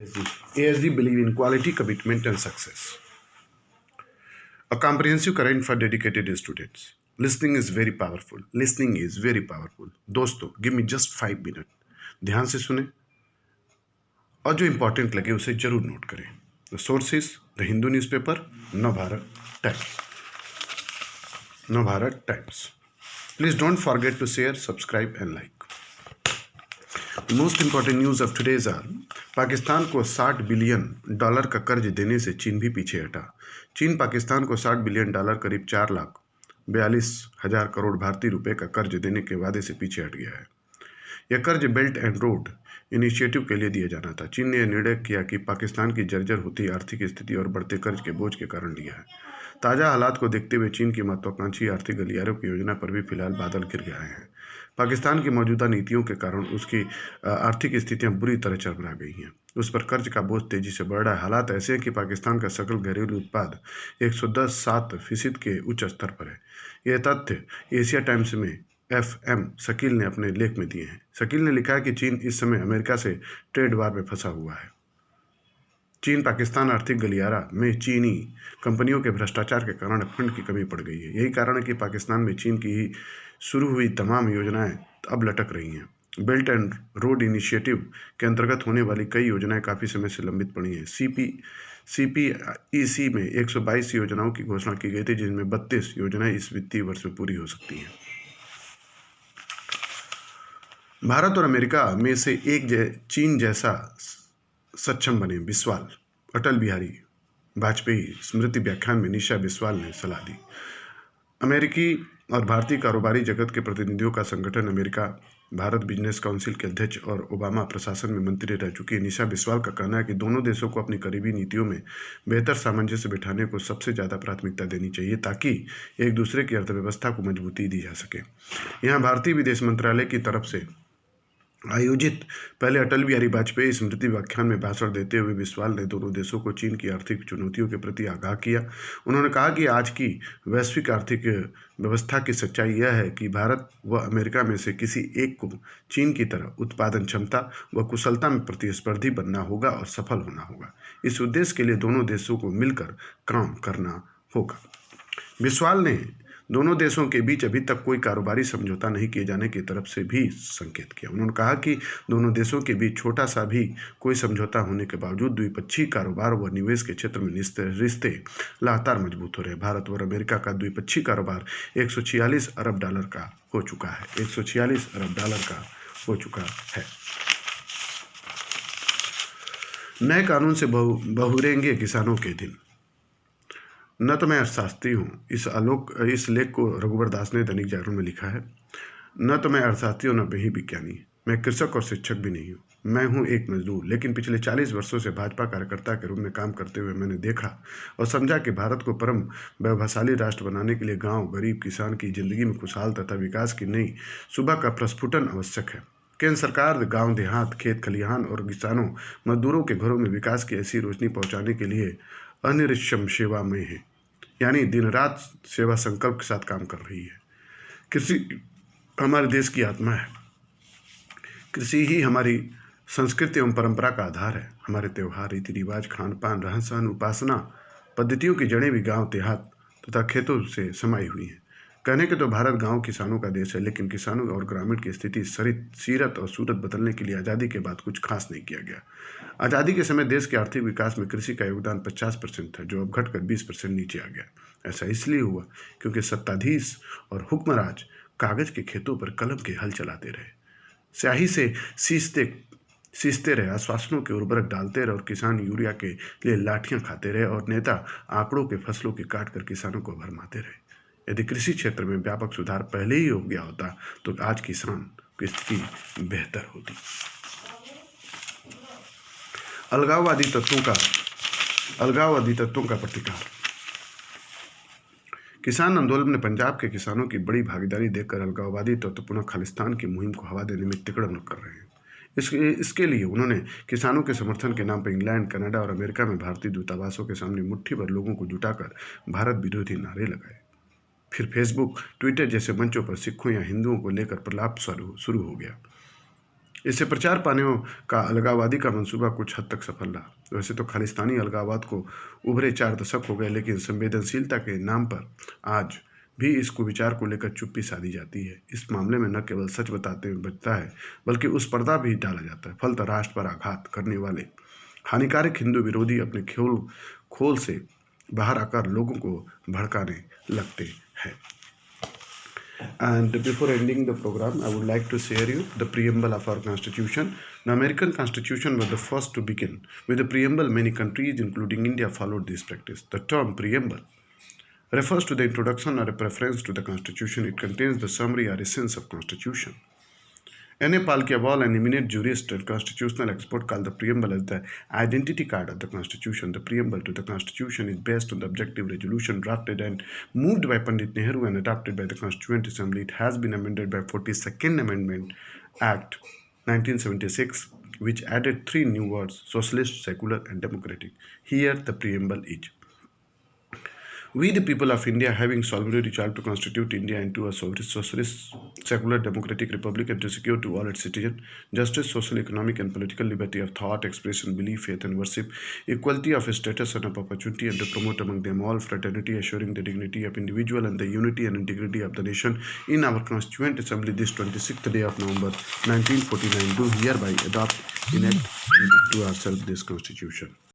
ASD believe in quality, commitment, and success. A comprehensive current for dedicated students. Listening is very powerful. Listening is very powerful. दोस्तों, give me just 5 minutes. ध्यान से सुने और जो important लगे उसे जरूर नोट करें. The sources: The Hindu newspaper, Navbharat Times. Navbharat Times. Please don't forget to share, subscribe, and like. The most important news of today's are: Pakistan को $60 बिलियन का कर्ज देने से चीन भी पीछे हटा. चीन पाकिस्तान को $60 बिलियन करीब 4,42,000 करोड़ भारतीय रुपए का कर्ज देने के वादे से पीछे हट गया है. यह कर्ज बेल्ट एंड रोड इनिशिएटिव के लिए दिया जाना था. चीन ने यह निर्णय किया कि पाकिस्तान की जर्जर होती आर्थिक स्थिति और बढ़ते कर्ज के बोझ के कारण लिया है. ताज़ा हालात को देखते हुए चीन की महत्वाकांक्षी आर्थिक गलियारों की योजना पर भी फिलहाल बादल घिर गए हैं. पाकिस्तान की मौजूदा नीतियों के कारण उसकी आर्थिक स्थितियां बुरी तरह चरमरा गई हैं. उस पर कर्ज का बोझ तेजी से बढ़ रहा है. हालात ऐसे हैं कि पाकिस्तान का सकल घरेलू उत्पाद 110.7% के उच्च स्तर पर है. यह तथ्य एशिया टाइम्स में FM शकील ने अपने लेख में दिए हैं. शकील ने लिखा है कि चीन इस समय अमेरिका से ट्रेड वार में फंसा हुआ है. चीन पाकिस्तान आर्थिक गलियारा में चीनी कंपनियों के भ्रष्टाचार के कारण फंड की कमी पड़ गई है. यही कारण है कि पाकिस्तान में चीन की ही शुरू हुई तमाम योजनाएं अब लटक रही हैं. बेल्ट एंड रोड इनिशिएटिव के अंतर्गत होने वाली कई योजनाएं काफ़ी समय से लंबित पड़ी हैं. CPEC में 122 योजनाओं की घोषणा की गई थी, जिनमें 32 योजनाएं इस वित्तीय वर्ष में पूरी हो सकती हैं. भारत और अमेरिका में से एक चीन जैसा सक्षम बने, बिस्वाल. अटल बिहारी वाजपेयी स्मृति व्याख्यान में निशा बिस्वाल ने सलाह दी. अमेरिकी और भारतीय कारोबारी जगत के प्रतिनिधियों का संगठन अमेरिका भारत बिजनेस काउंसिल के अध्यक्ष और ओबामा प्रशासन में मंत्री रह चुकी निशा बिस्वाल का कहना है कि दोनों देशों को अपनी करीबी नीतियों में बेहतर सामंजस्य बिठाने को सबसे ज़्यादा प्राथमिकता देनी चाहिए, ताकि एक दूसरे की अर्थव्यवस्था को मजबूती दी जा सके. यहाँ भारतीय विदेश मंत्रालय की तरफ से आयोजित पहले अटल बिहारी वाजपेयी स्मृति व्याख्यान में भाषण देते हुए बिस्वाल ने दोनों देशों को चीन की आर्थिक चुनौतियों के प्रति आगाह किया. उन्होंने कहा कि आज की वैश्विक आर्थिक व्यवस्था की सच्चाई यह है कि भारत व अमेरिका में से किसी एक को चीन की तरह उत्पादन क्षमता व कुशलता में प्रतिस्पर्धी बनना होगा और सफल होना होगा. इस उद्देश्य के लिए दोनों देशों को मिलकर काम करना होगा. बिस्वाल ने दोनों देशों के बीच अभी तक कोई कारोबारी समझौता नहीं किए जाने की तरफ से भी संकेत किया. उन्होंने कहा कि दोनों देशों के बीच छोटा सा भी कोई समझौता होने के बावजूद द्विपक्षीय कारोबार व निवेश के क्षेत्र में रिश्ते लगातार मजबूत हो रहे हैं. भारत और अमेरिका का द्विपक्षीय कारोबार $146 अरब का हो चुका है. $146 अरब का हो चुका है. नए कानून से बहुरेंगे किसानों के दिन. न तो मैं अर्थशास्त्री हूँ. इस लेख को रघुवर दास ने दैनिक जागरण में लिखा है. न तो मैं अर्थशास्त्री हूँ, न ही विज्ञानी. मैं कृषक और शिक्षक भी नहीं हूँ. मैं हूँ एक मजदूर. लेकिन पिछले 40 वर्षों से भाजपा कार्यकर्ता के रूप में काम करते हुए मैंने देखा और समझा कि भारत को परम वैभवशाली राष्ट्र बनाने के लिए गाँव, गरीब किसान की जिंदगी में खुशहाल तथा विकास की नई सुबह का प्रस्फुटन आवश्यक है. केंद्र सरकार गाँव देहात, खेत खलिहान और किसानों मजदूरों के घरों में विकास की ऐसी रोशनी पहुँचाने के लिए अनिर्वचनीय सेवा में है, यानी दिन रात सेवा संकल्प के साथ काम कर रही है. कृषि हमारे देश की आत्मा है. कृषि ही हमारी संस्कृति एवं परंपरा का आधार है. हमारे त्यौहार, रीति रिवाज, खान पान, रहन सहन, उपासना पद्धतियों की जड़ें भी गांव देहात तथा खेतों से समाई हुई हैं. कहने के तो भारत गांव किसानों का देश है, लेकिन किसानों और ग्रामीण की स्थिति सीरत और सूरत बदलने के लिए आज़ादी के बाद कुछ खास नहीं किया गया. आज़ादी के समय देश के आर्थिक विकास में कृषि का योगदान 50% था, जो अब घटकर 20% नीचे आ गया. ऐसा इसलिए हुआ क्योंकि सत्ताधीश और हुक्मराज कागज के खेतों पर कलम के हल चलाते रहे, स्याही से सींचते रहे, आश्वासनों के उर्वरक डालते रहे और किसान यूरिया के लिए लाठियां खाते रहे और नेता आंकड़ों के फसलों की काट कर किसानों को भरमाते रहे. यदि कृषि क्षेत्र में व्यापक सुधार पहले ही हो गया होता तो आज किसान की स्थिति बेहतर होती. अलगाववादी तत्वों का प्रतिकार. किसान आंदोलन में पंजाब के किसानों की बड़ी भागीदारी देखकर अलगाववादी तत्व पुनः खालिस्तान की मुहिम को हवा देने में तिकड़म कर रहे हैं. इसके लिए उन्होंने किसानों के समर्थन के नाम पर इंग्लैंड, कनाडा और अमेरिका में भारतीय दूतावासों के सामने मुट्ठी भर लोगों को जुटाकर भारत विरोधी नारे लगाए. फिर फेसबुक, ट्विटर जैसे मंचों पर सिखों या हिंदुओं को लेकर प्रलाप शुरू हो गया. इससे प्रचार पाने का अलगाववादी का मंसूबा कुछ हद तक सफल रहा। वैसे तो खालिस्तानी अलगाववाद को उभरे 4 दशक हो गए, लेकिन संवेदनशीलता के नाम पर आज भी इस कुविचार को लेकर चुप्पी साधी जाती है। इस मामले में न केवल सच बताते हुए बचता है, बल्कि उस पर्दा भी डाला जाता है। फलतः राष्ट्र पर आघात करने वाले हानिकारक हिंदू विरोधी अपने खोल से बाहर आकर लोगों को भड़काने लगते हैं। And before ending the program, I would like to share you the preamble of our Constitution. The American Constitution was the first to begin. With the preamble, many countries, including India, followed this practice. The term preamble refers to the introduction or a preface to the Constitution. It contains the summary or essence of Constitution. N.A. Palkiyawal, an eminent jurist and constitutional expert, called the preamble as the identity card of the Constitution. The preamble to the Constitution is based on the objective resolution drafted and moved by Pandit Nehru and adopted by the Constituent Assembly. It has been amended by 42nd Amendment Act 1976, which added 3 new words: socialist, secular, and democratic. Here the preamble is: we, the people of India, having solemnly resolved to constitute India into a socialist, secular, democratic republic, and to secure to all its citizens justice, social, economic, and political liberty of thought, expression, belief, faith, and worship, equality of status and of opportunity, and to promote among them all fraternity, assuring the dignity of individual and the unity and integrity of the nation. In our Constituent Assembly, this 26th day of November 1949, do hereby adopt, enact, and give to ourselves this Constitution.